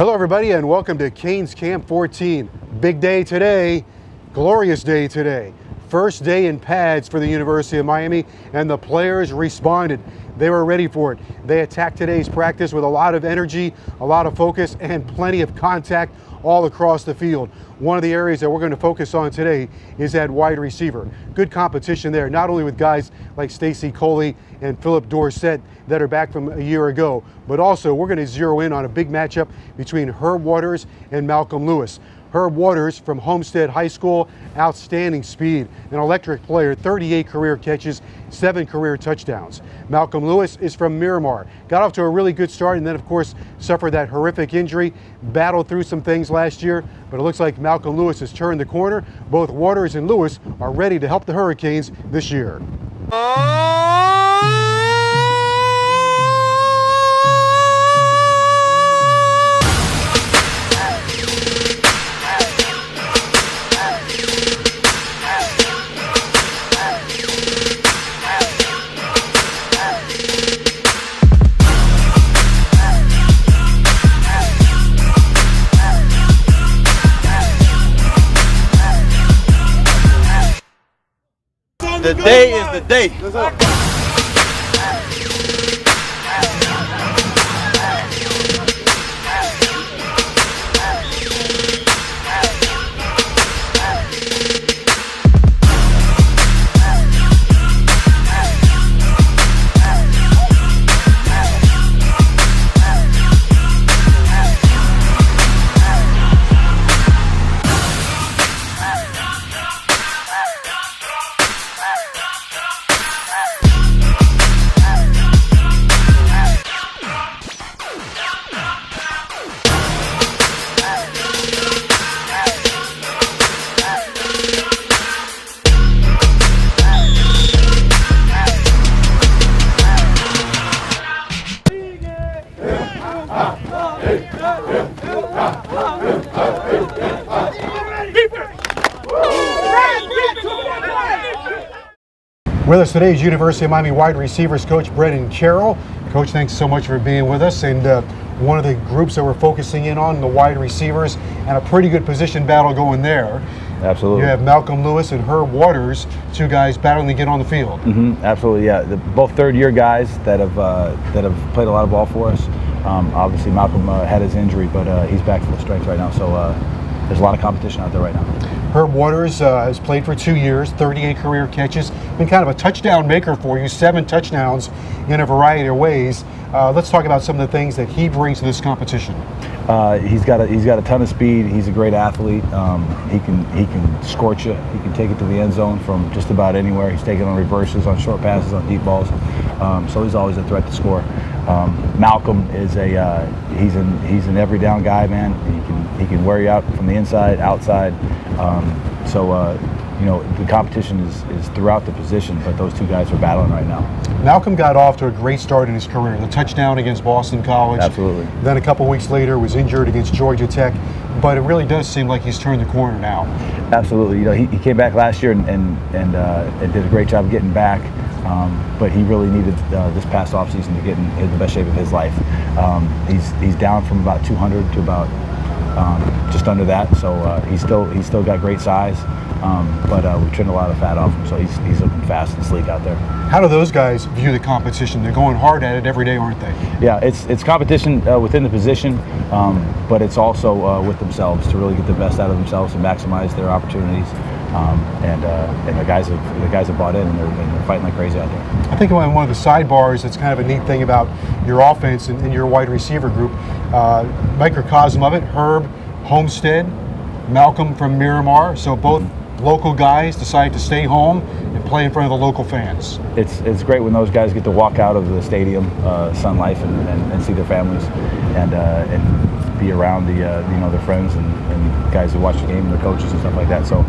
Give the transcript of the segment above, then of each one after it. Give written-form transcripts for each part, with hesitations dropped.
Hello everybody and welcome to Canes Camp 14. Big day today, glorious day today. First day in pads for the University of Miami, and the players responded. They were ready for it. They attacked today's practice with a lot of energy, a lot of focus, and plenty of contact all across the field. One of the areas that we're going to focus on today is at wide receiver. Good competition there, not only with guys like Stacy Coley and Philip Dorsett that are back from a year ago, but also we're going to zero in on a big matchup between Herb Waters and Malcolm Lewis. Herb Waters from Homestead High School, outstanding speed, an electric player, 38 career catches, 7 career touchdowns. Malcolm Lewis is from Miramar, got off to a really good start and then of course suffered that horrific injury, battled through some things last year, but it looks like Malcolm Lewis has turned the corner. Both Waters and Lewis are ready to help the Hurricanes this year. The day is the day. With us today is University of Miami wide receivers coach Brendan Carroll. Coach, thanks so much for being with us. And one of the groups that we're focusing in on, the wide receivers, and a pretty good position battle going there. Absolutely. You have Malcolm Lewis and Herb Waters, two guys battling to get on the field. Absolutely, yeah. Both third-year guys that have played a lot of ball for us. Obviously, Malcolm had his injury, but he's back full strength right now. So there's a lot of competition out there right now. Herb Waters has played for 2 years, 38 career catches, been kind of a touchdown maker for you, 7 touchdowns in a variety of ways. Let's talk about some of the things that he brings to this competition. He's got a ton of speed. He's a great athlete. He can scorch you. He can take it to the end zone from just about anywhere. He's taking on reverses, on short passes, on deep balls. So he's always a threat to score. Malcolm is he's an every down guy, man. He can wear you out from the inside, outside. You know, the competition is throughout the position, but those two guys are battling right now. Malcolm got off to a great start in his career. The touchdown against Boston College. Absolutely. Then a couple weeks later was injured against Georgia Tech, but it really does seem like he's turned the corner now. Absolutely. You know, he came back last year and did a great job getting back. But he really needed this past offseason to get in the best shape of his life. He's down from about 200 to about just under that, so he's still got great size, but we've trimmed a lot of fat off him, so he's looking fast and sleek out there. How do those guys view the competition? They're going hard at it every day, aren't they? Yeah, it's competition within the position, but it's also with themselves to really get the best out of themselves and maximize their opportunities. And the guys have bought in and they're fighting like crazy out there. I think one of the sidebars that's kind of a neat thing about your offense and your wide receiver group, microcosm of it, Herb, Homestead, Malcolm from Miramar, so both local guys decide to stay home and play in front of the local fans. It's great when those guys get to walk out of the stadium, Sun Life, and see their families and be around their friends and guys who watch the game and their coaches and stuff like that. So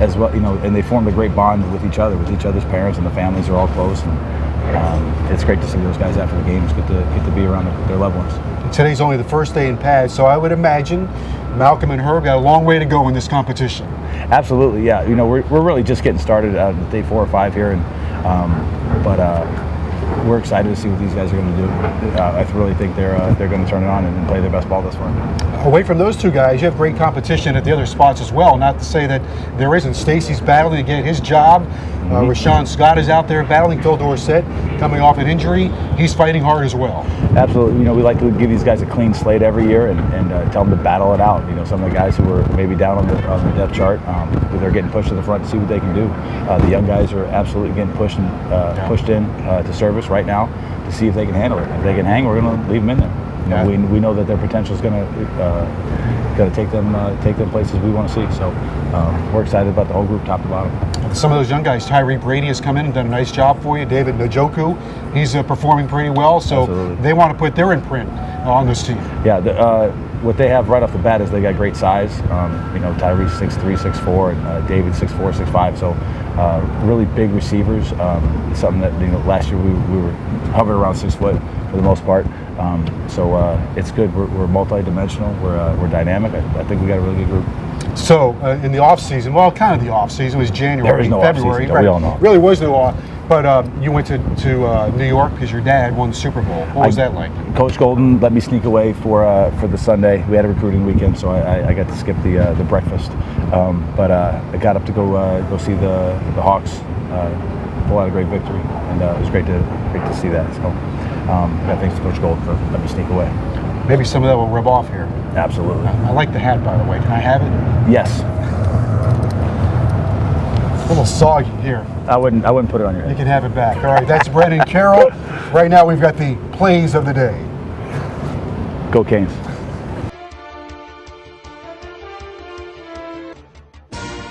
as well, and they formed a great bond with each other's parents, and the families are all close. And it's great to see those guys after the games get to be around their loved ones. Today's only the first day in pads, so I would imagine Malcolm and Herb got a long way to go in this competition. Absolutely, yeah. We're really just getting started out of day 4 or 5 here, and but we're excited to see what these guys are going to do. I really think they're going to turn it on and play their best ball this far. Away from those two guys, you have great competition at the other spots as well. Not to say that there isn't. Stacy's battling to get his job. Rashawn Scott is out there battling. Phil Dorsett coming off an injury. He's fighting hard as well. Absolutely. You know, we like to give these guys a clean slate every year and tell them to battle it out. You know, some of the guys who were maybe down on the depth chart, they're getting pushed to the front to see what they can do. The young guys are absolutely getting pushed in to service right now to see if they can handle it. If they can hang, we're going to leave them in there. You know, we know that their potential is going to take them places we want to see. So we're excited about the whole group, top to bottom. Some of those young guys, Tyree Brady has come in and done a nice job for you. David Njoku, he's performing pretty well. So Absolutely. They want to put their imprint on this team. Yeah, what they have right off the bat is they got great size. You know, Tyree's 6'3", 6'4", and David 6'4", 6'5". So really big receivers. Something that, you know, last year we were hovering around 6 foot for the most part. So it's good. We're multi-dimensional. We're dynamic. I think we got a really good group. So in the off season, well, kind of the off season was January, there was no February. Right. We all know. Really was no off. But you went to New York because your dad won the Super Bowl. What was that like? Coach Golden let me sneak away for the Sunday. We had a recruiting weekend, so I got to skip the breakfast. But I got up to go see the Hawks pull out a great victory, and it was great to see that. So thanks to Coach Golden for letting me sneak away. Maybe some of that will rub off here. Absolutely. I like the hat, by the way. Can I have it? Yes. A little soggy here. I wouldn't put it on your head. You can have it back. All right, that's Brendan Carroll. Right now we've got the plays of the day. Go Canes.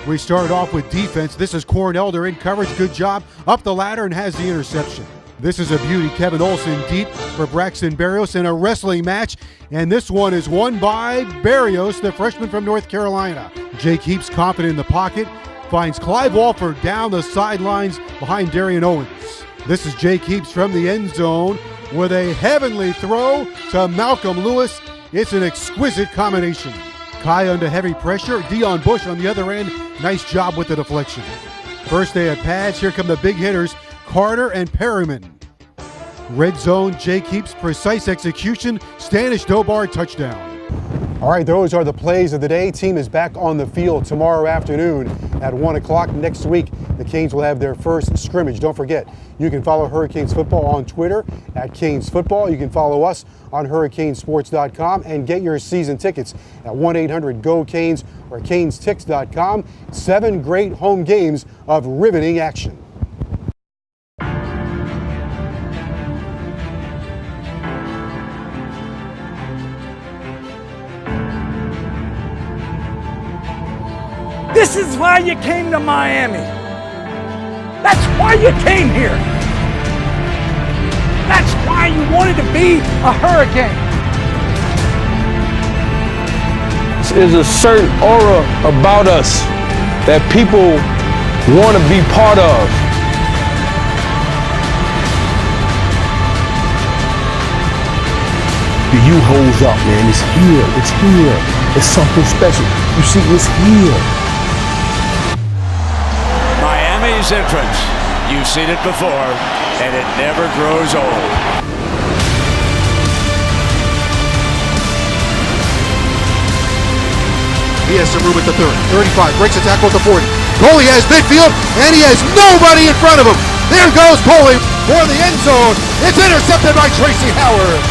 We started off with defense. This is Corn Elder in coverage. Good job. Up the ladder and has the interception. This is a beauty. Kevin Olson deep for Braxton Berrios in a wrestling match. And this one is won by Berrios, the freshman from North Carolina. Jake Heaps confident in the pocket. Finds Clive Walford down the sidelines behind Darian Owens. This is Jake Heaps from the end zone with a heavenly throw to Malcolm Lewis. It's an exquisite combination. Kai under heavy pressure. Dion Bush on the other end. Nice job with the deflection. First day at pads. Here come the big hitters, Carter and Perryman. Red zone, Jake Heaps, precise execution. Stanish Dobar, touchdown. All right, those are the plays of the day. Team is back on the field tomorrow afternoon at 1 o'clock. Next week, the Canes will have their first scrimmage. Don't forget, you can follow Hurricanes Football on Twitter at Canes Football. You can follow us on hurricanesports.com and get your season tickets at 1-800-GO-CANES or canestix.com. 7 great home games of riveting action. This is why you came to Miami. That's why you came here. That's why you wanted to be a Hurricane. There's a certain aura about us that people want to be part of. The U holds up, man. It's here. It's here. It's something special. You see, it's here. Miami's entrance. You've seen it before, and it never grows old. He has some room at the 30, 35, breaks a tackle at the 40. Coley has midfield, and he has nobody in front of him. There goes Coley for the end zone. It's intercepted by Tracy Howard.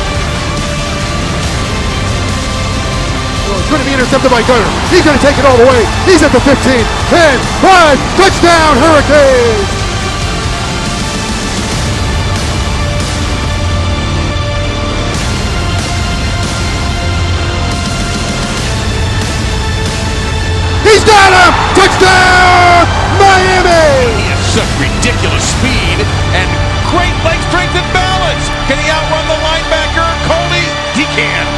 Well, it's going to be intercepted by Gunner. He's going to take it all the way. He's at the 15, 10, 5, touchdown Hurricanes! He's got him! Touchdown, Miami! He has such ridiculous speed and great leg strength and balance. Can he outrun the linebacker, Coley? He can.